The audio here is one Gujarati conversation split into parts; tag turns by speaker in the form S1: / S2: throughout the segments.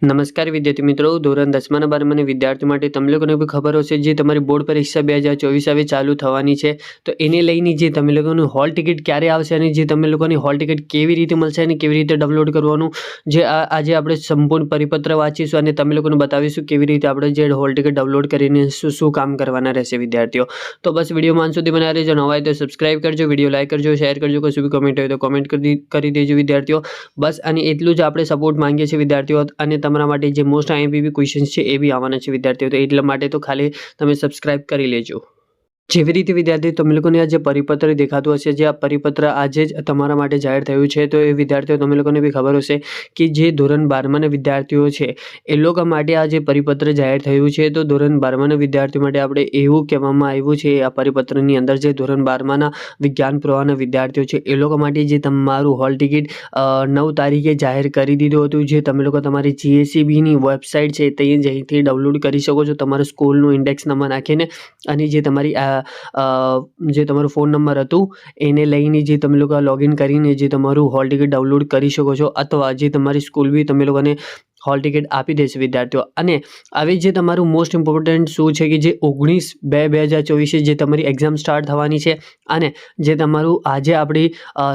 S1: નમસ્કાર વિદ્યાર્થી મિત્રો, ધોરણ 10 બારમાના વિદ્યાર્થીઓ માટે તમને લોકોને બી ખબર હશે જે તમારી બોર્ડ પરીક્ષા 2024 હવે ચાલુ થવાની છે. તો એને લઈને જે તમે લોકોનું હોલ ટિકિટ ક્યારે આવશે અને જે તમે લોકોની હોલ ટિકિટ કેવી રીતે મળશે અને કેવી રીતે ડાઉનલોડ કરવાનું, જે આજે આપણે સંપૂર્ણ પરિપત્ર વાંચીશું અને તમે લોકોને બતાવીશું કેવી રીતે આપણે જે હોલ ટિકિટ ડાઉનલોડ કરીને શું કામ કરવાના રહેશે વિદ્યાર્થીઓ. તો બસ વિડીયોમાં અંત સુધી બનાવી રહેજો. નવા હોય તો સબસ્ક્રાઇબ કરજો, વિડીયો લાઈક કરજો, શેર કરજો, કશું બી કમેન્ટ હોય તો કમેન્ટ કરી દેજો વિદ્યાર્થીઓ. બસ અને એટલું જ આપણે સપોર્ટ માંગીએ છીએ વિદ્યાર્થીઓ. અને તમારા માટે જે મોસ્ટ આઈએમપી ક્વેશ્ચન્સ છે એ બી આવવાના છે વિદ્યાર્થીઓ. તો એટલા માટે તો ખાલી તમે સબસ્ક્રાઇબ કરી લેજો. જેવી રીતે વિદ્યાર્થીઓ તમે લોકોને આ જે પરિપત્ર દેખાતું હશે, જે આ પરિપત્ર આજે જ તમારા માટે જાહેર થયું છે, તો એ વિદ્યાર્થીઓ તમે લોકોને બી ખબર હશે કે જે ધોરણ 12ના વિદ્યાર્થીઓ છે એ લોકો માટે આ જે પરિપત્ર જાહેર થયું છે. તો ધોરણ 12ના વિદ્યાર્થીઓ માટે આપણે એવું કહેવામાં આવ્યું છે આ પરિપત્રની અંદર, જે ધોરણ 12ના વિજ્ઞાન પ્રવાહના વિદ્યાર્થીઓ છે એ લોકો માટે જે તમારું હોલ ટિકિટ 9 તારીખે જાહેર કરી દીધું હતું, જે તમે લોકો તમારી GSEBની વેબસાઇટ છે તે જઈથી ડાઉનલોડ કરી શકો છો તમારા સ્કૂલનું ઇન્ડેક્સ નંબર નાખીને. અને જે તમારી જે તમારું ફોન નંબર હતું એને લઈને જે તમે લોકો લોગિન કરીને જે તમારું હોલ ટિકિટ ડાઉનલોડ કરી શકો છો, અથવા જે તમારી સ્કૂલ બી તમે લોકોને હોલ ટિકિટ આપી દેશે વિદ્યાર્થીઓ. અને હવે જે તમારું મોસ્ટ ઇમ્પોર્ટન્ટ શું છે કે જે 19/2/2024 જે તમારી એક્ઝામ સ્ટાર્ટ થવાની છે અને જે તમારું આજે આપણી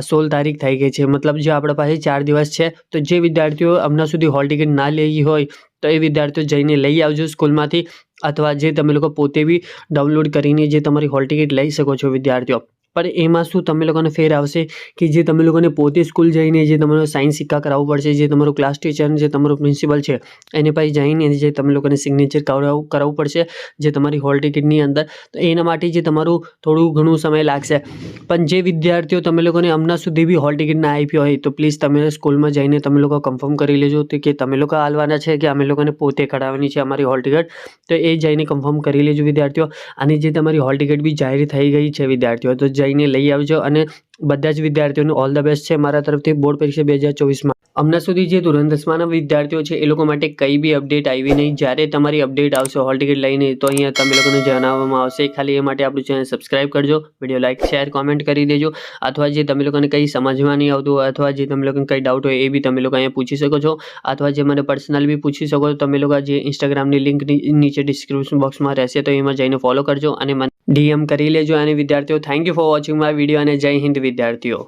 S1: 16 તારીખ થઈ ગઈ છે, મતલબ જે આપણા પાસે 4 દિવસ છે. તો જે વિદ્યાર્થીઓ હમણાં સુધી હોલ ટિકિટ ના લઈ હોય તો એ વિદ્યાર્થીઓ જઈને લઈ આવજો સ્કૂલમાંથી, અથવા જે તમે લોકો પોતે બી ડાઉનલોડ કરીને જે તમારી હોલ ટિકિટ લઈ શકો છો વિદ્યાર્થીઓ. પણ એમાં શું તમે લોકોને ફેર આવશે કે જે તમે લોકોને પોતે સ્કૂલ જઈને જે તમારો સાઇન સિક્કા કરાવવું પડશે, જે તમારું ક્લાસ ટીચર જે તમારો પ્રિન્સિપલ છે એને પાસે જઈને જે તમે લોકોને સિગ્નેચર કરાવવું પડશે જે તમારી હોલ ટિકિટની અંદર. તો એના માટે જે તમારું થોડું ઘણું સમય લાગશે. પણ જે વિદ્યાર્થીઓ તમે લોકોને હમણાં સુધી બી હોલ ટિકિટ ના આપી હોય તો પ્લીઝ તમે સ્કૂલમાં જઈને તમે લોકો કન્ફર્મ કરી લેજો કે તમે લોકો હાલવાના છે કે અમે લોકોને પોતે કઢાવવાની છે અમારી હોલ ટિકિટ. તો એ જઈને કન્ફર્મ કરી લેજો વિદ્યાર્થીઓ. અને જે તમારી હોલ ટિકિટ બી જાહેર થઈ ગઈ છે વિદ્યાર્થીઓ, તો જઈને લઈ આવજો. અને બધા જ વિદ્યાર્થીઓને ઓલ ધ બેસ્ટ છે મારા તરફથી બોર્ડ પરીક્ષા 2024માં. હમણાં સુધી જે ધોરણ 10માના વિદ્યાર્થીઓ છે એ લોકો માટે કંઈ બી અપડેટ આવી નહીં. જ્યારે તમારી અપડેટ આવશે હોલ ટિકિટ લઈને તો અહીંયા તમે લોકોને જણાવવામાં આવશે. ખાલી એ માટે આપણું ચેનલ સબસ્ક્રાઇબ કરજો, વિડીયો લાઇક શેર કોમેન્ટ કરી દેજો. અથવા જે તમે લોકોને કંઈ સમજવા નહીં આવતું હોય અથવા જે તમે લોકોને કંઈ ડાઉટ હોય એ બી તમે લોકો અહીંયા પૂછી શકો છો, અથવા જે મને પર્સનલ બી પૂછી શકો છો. તમે લોકો જે ઇન્સ્ટાગ્રામની લિંક નીચે ડિસ્ક્રિપ્શન બોક્સમાં રહેશે તો એમાં જઈને ફોલો કરજો અને મને DM કરી લેજો. અને વિદ્યાર્થીઓ, thank you for watching my video અને જય હિન્દ વિદ્યાર્થીઓ.